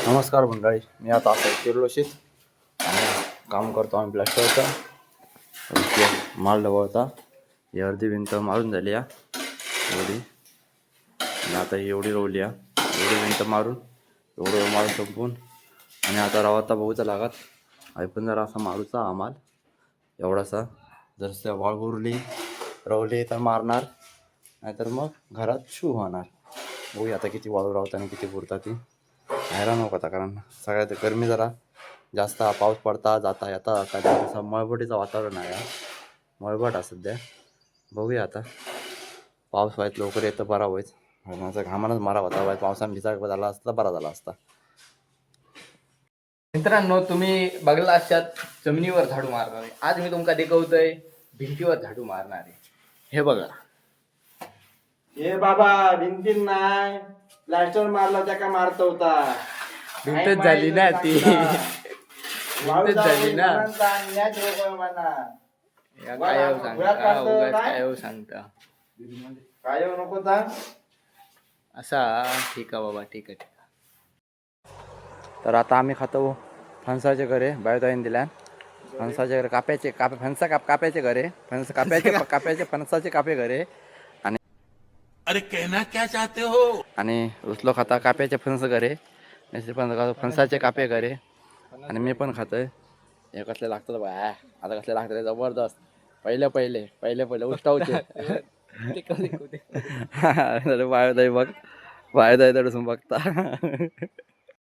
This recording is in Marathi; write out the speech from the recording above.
नमस्कार मंडळी, मी आता किर्लोशीत आणि काम करतो आम्ही प्लॅस्टरचा माल डबवता. ही अर्धी भिंत मारून झाली या एवढी, आणि आता ही एवढी रोवली या. एवढी भिंत मारून एवढं माल संपवून आणि आता रवाता बघूचा लागत आहे. पण जरा असा मारूचा आम्हाला एवढासा, जर वाळ उरली रवली तर मारणार, नाहीतर मग घरात शू होणार. बघूया आता किती वाळू राहतात आणि किती पुरतात ती. हैराण नको आता, कारण सगळ्यात गरमी जरा जास्त, पाऊस पडता जाता येता जाता असं मळबटीचं वातावरण आहे. मळबट आहे सध्या. बघूया आता, पाऊस व्हायचं लवकर येतं बरा व्हायच. असं घामानच मारा होता व्हायचं. पावसानं भिजा झाला असता बरा झाला असता. मित्रांनो, तुम्ही बघला असतात जमिनीवर झाडू मारणार आहे. आज मी तुमका दाखवतोय भिंतीवर झाडू मारणार आहे. हे बघा, हे बाबा भिंतीत नाही, प्लॅस्टर मारला त्या का मारत होता. भिंतच झाली ना ती. भिंतच झाली ना. या काय हो सांगता, उगाच काय हो सांगता. काय नको ता असा ठीक आहे बाबा, ठीक आहे ठीक आहे. तर आता आम्ही खातो फणसाचे घरे बायोदाईन दिल्या. फणसाचे घरे काप्याचे फणसा काप्याचे घरे, फणस काप्याचे फणसाचे कापे घरे. आणि अरे कहना क्या चाहते हो? आणि उचलो खाता काप्याचे फणस घरे, फणसाचे कापे घरे. आणि मी पण खातोय. हे कसले लागतात बा, आता कसले लागतात जबरदस्त. पहिले उष्टावचे बायोदाई बघ, बायोदाई तडसून बघता.